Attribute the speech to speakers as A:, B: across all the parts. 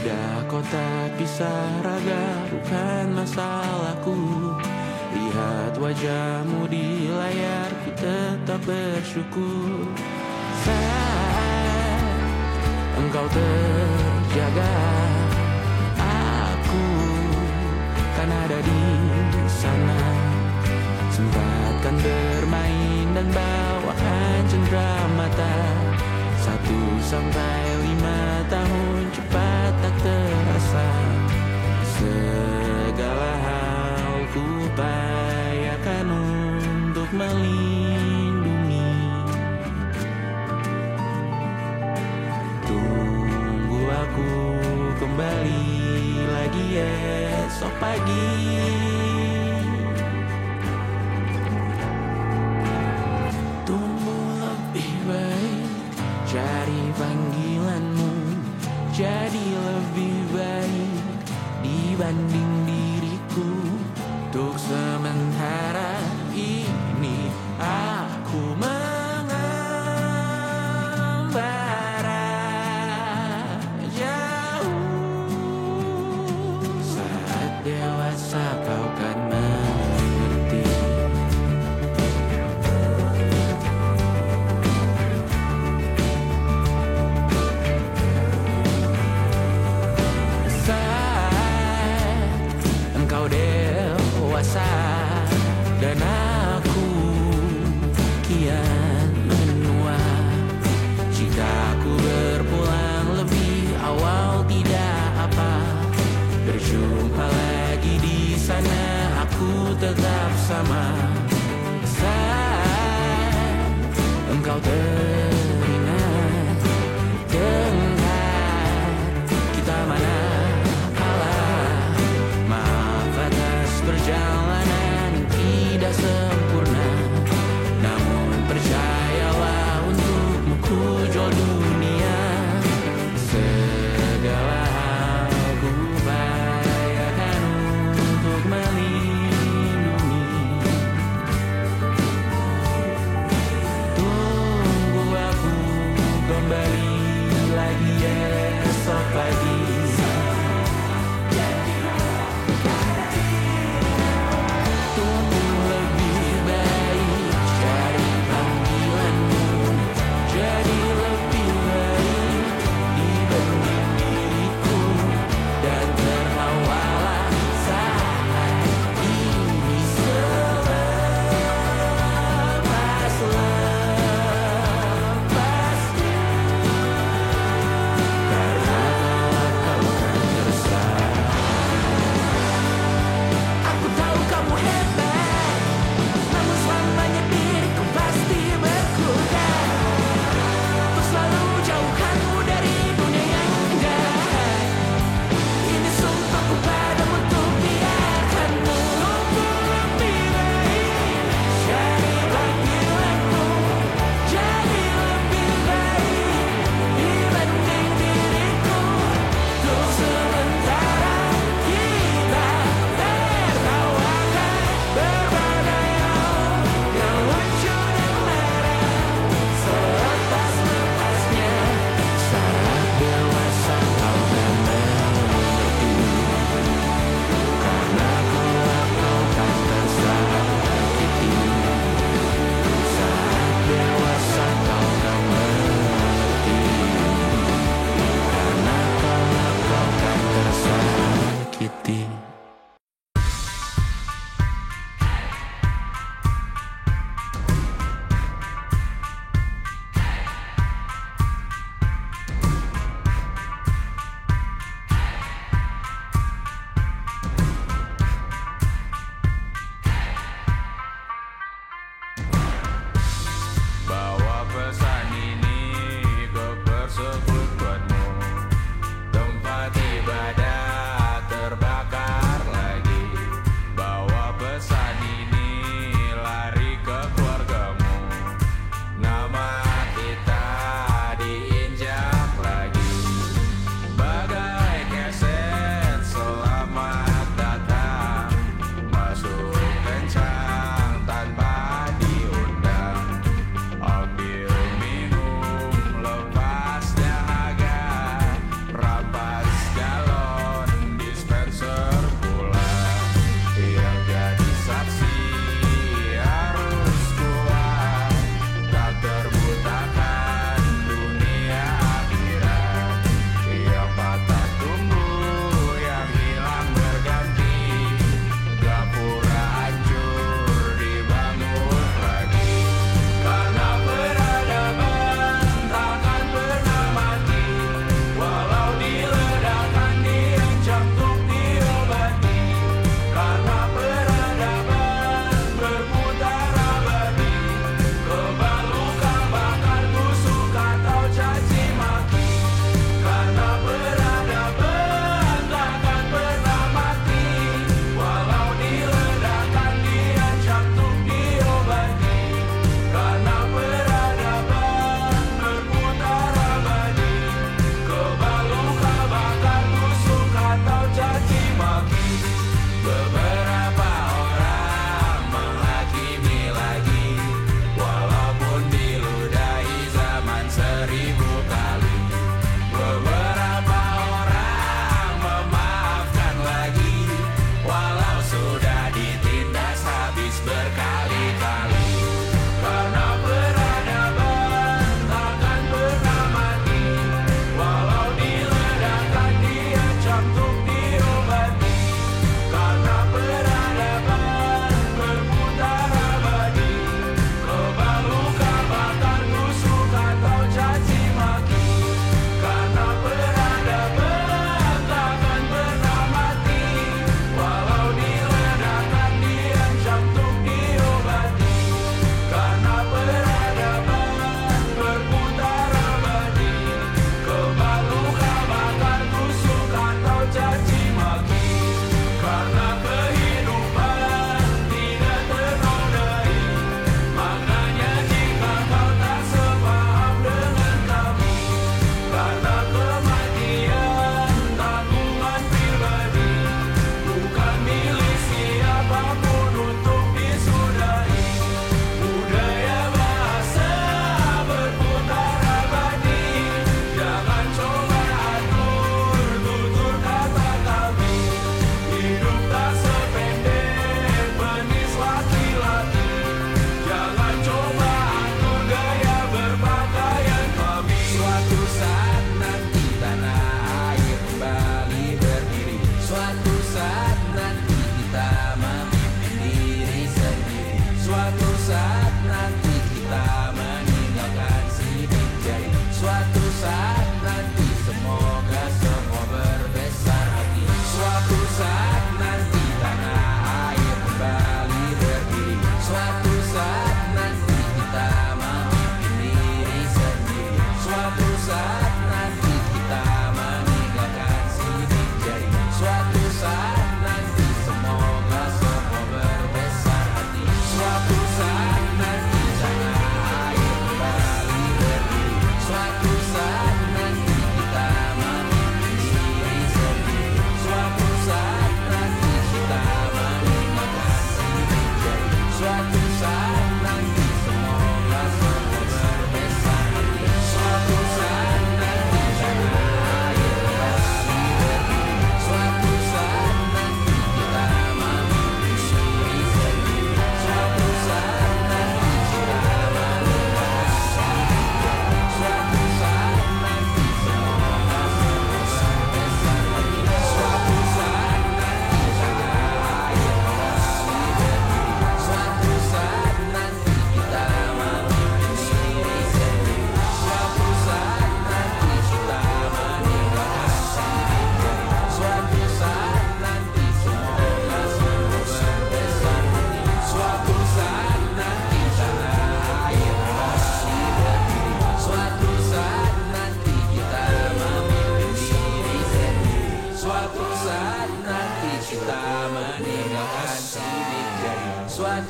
A: Beda kota pisah raga bukan masalahku. Lihat wajahmu di layar, ku tetap bersyukur. Saat engkau terjaga, aku kan ada di sana. Sempatkan bermain dan bawakan cendera mata. 1-5 tahun cepat tak terasa. Segala hal ku upayakan untuk melindungi. Tunggu aku kembali lagi esok pagi. Tumbuh lebih baik, cari panggilanmu, jadi lebih baik dibanding diriku. Untuk sementara ini aku mengembara jauh. Saat dewasa kau kan mengerti. Saat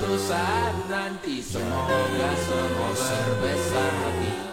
B: suatu saat nanti. Semoga semua berbesar hati.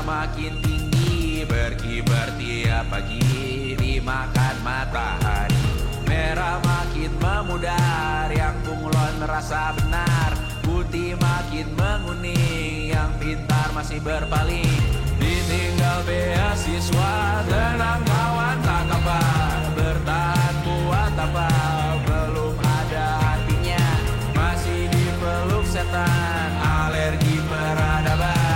B: Makin tinggi berkibar tiap pagi dimakan matahari. Merah makin memudar, yang bunglon merasa benar. Putih makin menguning, yang pintar masih berpaling. Ditinggal beasiswa, tenang kawan tak kabar. Bertahan buat apa, belum ada artinya. Masih dipeluk setan, alergi peradaban.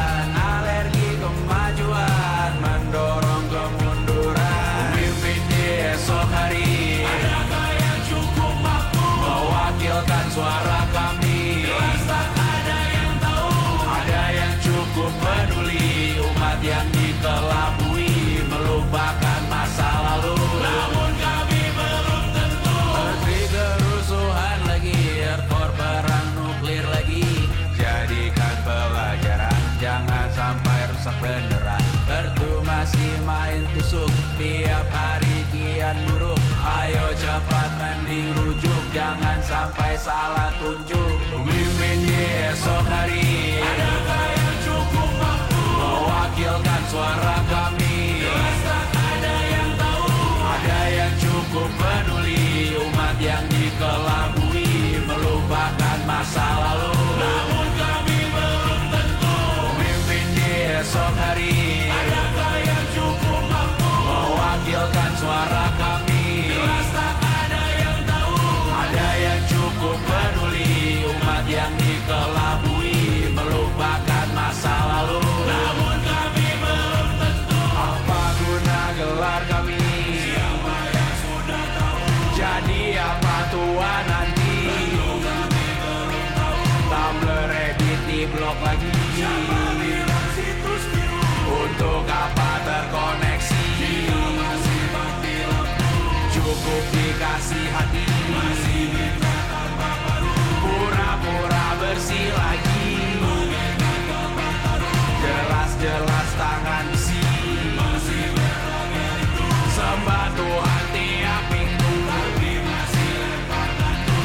B: Kemajuan mendorong kemunduran. Pemimpin di esok hari, adakah yang cukup mampu mewakilkan suara kami? Jelas tak ada yang tahu. Ada yang cukup peduli, umat yang dikelabui, melupakan masa lalu. Namun kami belum tentu. Menteri kerusuhan lagi, erkor perang nuklir lagi. Jadikan pelajaran, jangan sampai rusak beneran. Kartu masih main tusuk, tiap hari kian buruk. Ayo cepat mending rujuk, jangan sampai salah tunjuk. Pemimpin di esok hari, adakah yang cukup mampu mewakilkan suara kami? Jelas tak ada yang tahu. Ada yang cukup peduli, umat yang dikelabui, melupakan masa lalu. Namun kami belum tentu. Pemimpin di esok hari, adakah yang cukup mampu mewakilkan suara kami? Jelas tak ada yang tahu. Ada yang cukup peduli, umat yang dikelabui, melupakan masa lalu. Namun kami belum tentu. Apa guna gelar kami? Siapa yang sudah tahu? Jadi apa tua nanti? Tentu kami belum tahu. Tumblr edit di blog lagi. Siapa bilang situs biru? Untuk apa terkoneksi? Jika masih mati lampu, cukup dikasih hati. Masih minta tambah baru, pura-pura bersih lagi. Jelas-jelas tangan besi, masih berlagak itu. Sembah Tuhan tiap minggu, tapi masih lempar batu.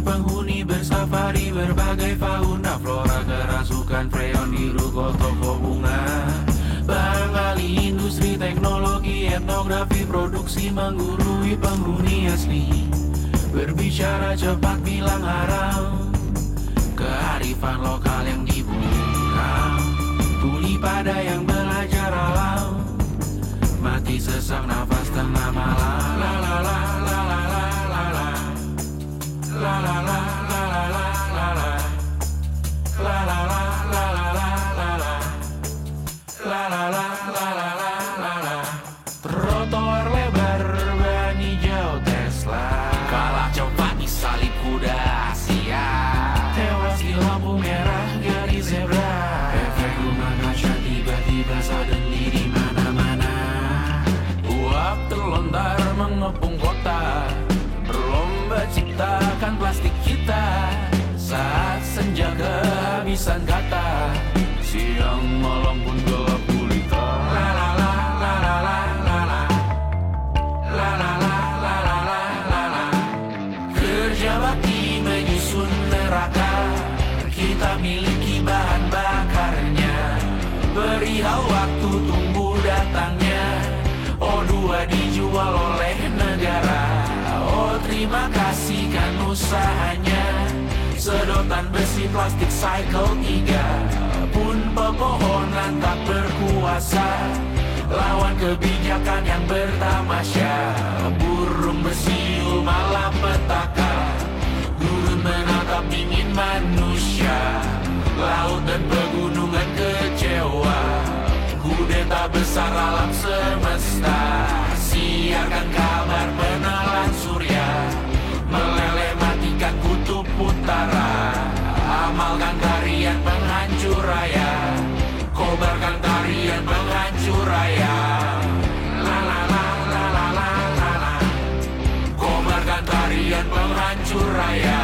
B: penghuni bersafari berbagai fauna flora, kerasukan freon di ruko toko bunga. Bangali industri teknologi etnografi produksi menggurui penghuni asli. Berbicara cepat bilang haram, kearifan lokal yang dibuka. Tuli pada yang belajar alam, mati sesak nafas tengah malam. La la la la la la la la. La la la la la la la la. La la la la la la la la. La la la la la la la la. Trotoar lebar ban hijau Tesla, kalah cepat disalip kuda Asia, tewas di lampu merah garis zebra. Efek rumah kaca tiba-tiba suddenly di mana-mana. Uap terlontar mengepung kota, berlomba ciptakan plastik kita. Saat senja kehabisan kata, siang malam pun gelap gulita. La la la la la la la la. La la la la la la la la. Kerja bakti menyusun neraka, kita miliki bahan bakarnya. Perihal waktu tunggu datangnya. O2 dijual oleh negara. Oh terima kasih kan usahanya. Sedotan besi plastik cycle 3 pun pepohonan tak berkuasa lawan kebijakan yang bertamasya. Burung bersiul malam petaka, gurun menatap dingin manusia. Laut dan pegunungan kecewa, kudeta besar alam semesta. Siarkan kabar penelan surya, meleleh matikan kutub utara. Amalkan tarian penghancur raya, kobarkan tarian penghancur raya. La la la la la la la la. Kobarkan tarian penghancur raya.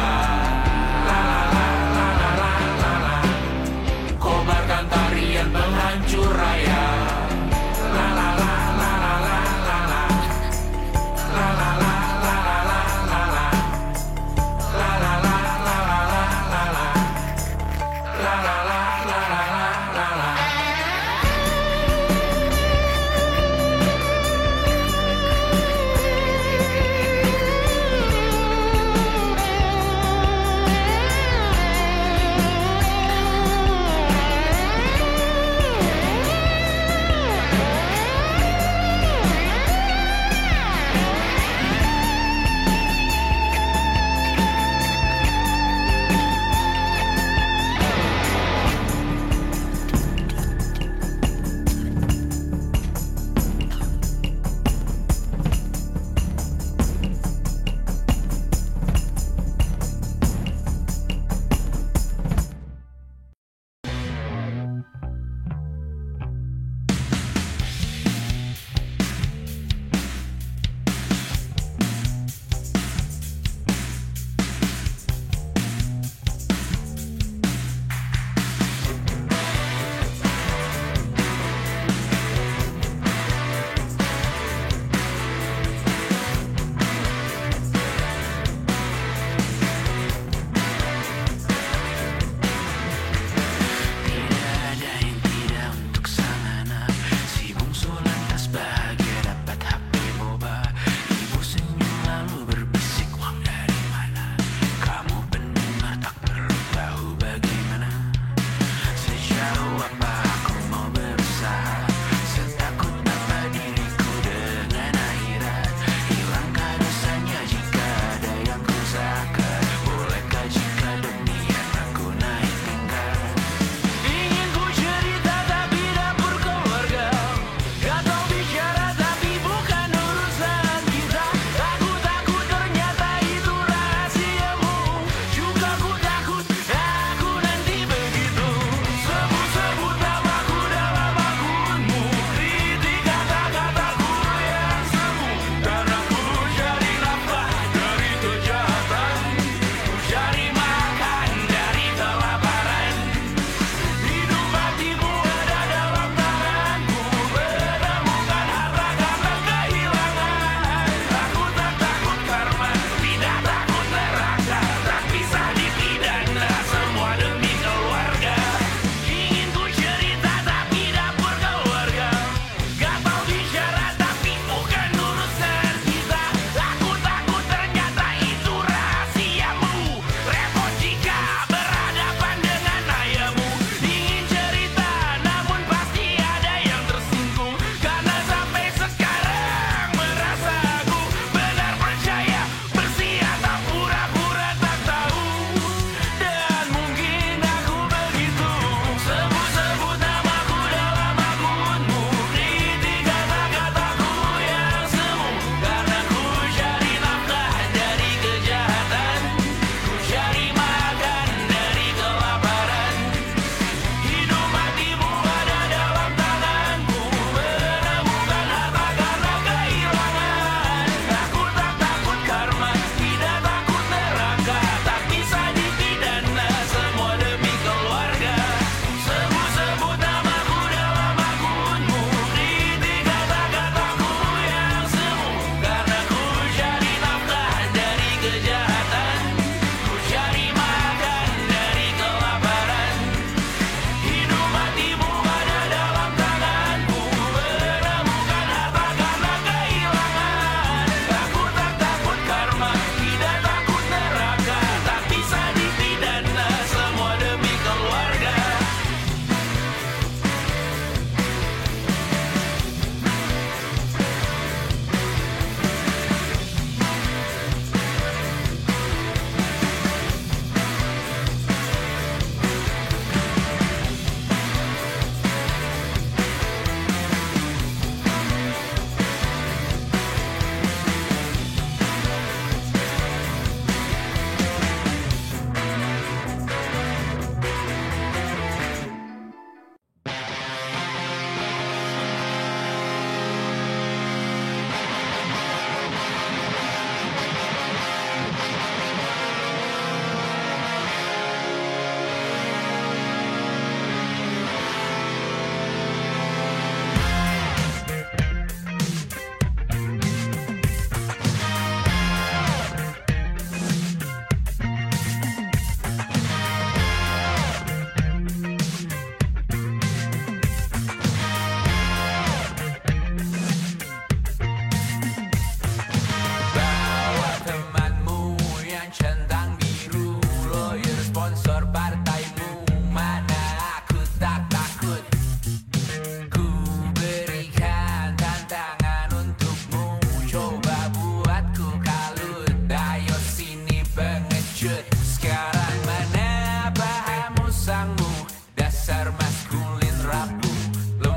B: La la la la la la la la. Kobarkan tarian penghancur raya. La la la la la la la la. La la la la la la la la. La la la la la la la la. La la la la la la.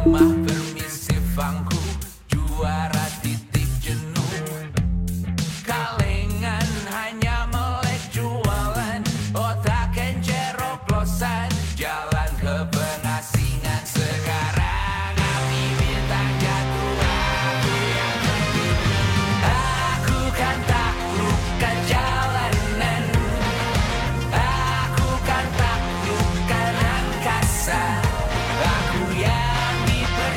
B: Mah permisi fangku, juara titik jenuh. Kalengan hanya melek jualan, otak enceroplosan, jalan ke pengasingan. Sekarang api bintang jatuh, aku yang tertidur. Aku kan taklukkan jalanan, aku kan taklukkan angkasa. Aku yang dipercaya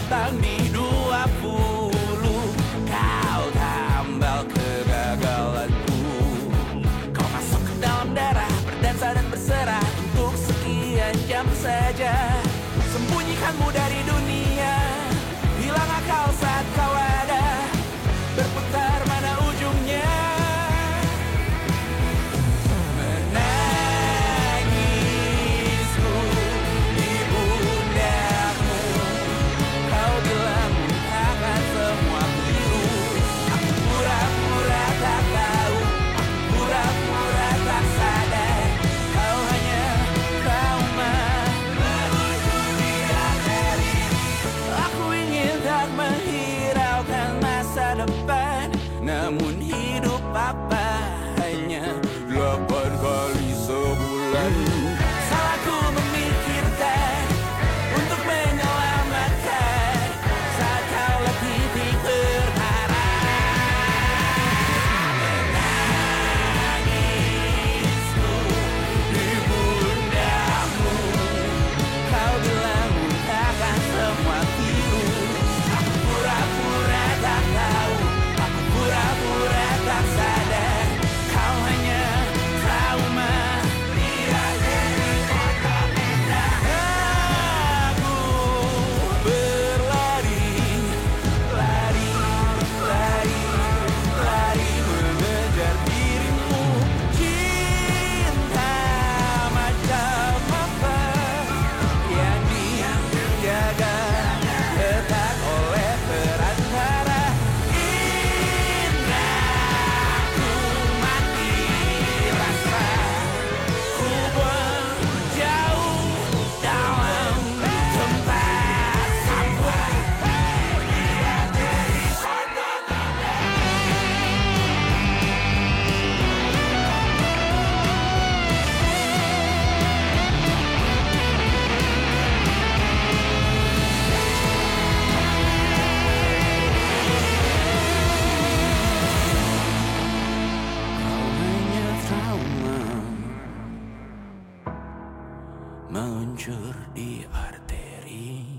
B: datang di 20. Kau tambal kegagalanku. Kau masuk ke dalam darah, berdansa dan berserah untuk sekian jam saja. Sembunyikanmu dari dunia, hilang akal saat kau ada, berputar mana ujungnya. Menangisku di pundakmu, kau bilang akan semua biru. Aku pura-pura tak tahu, pura-pura tak sadar, kau hanya trauma. Aku ingin tak menghiraukan masa depan, namun hidup apa hanya 8 kali sebulan. Salahku memikirkan untuk menyelamatkan saat kau lagi di perkara. Menangisku di pundakmu, kau bilang akan semua biru. Aku pura-pura tak tahu, aku pura-pura tak sadar, kau hanya trauma. Aku berlari, lari, lari, lari mengejar dirimu. Cinta macam apa yang dijaga ketat oleh perantara? Indahku mati rasa, ku jauh dalam tempat sampah. Kau hanya trauma, meluncur di arteri.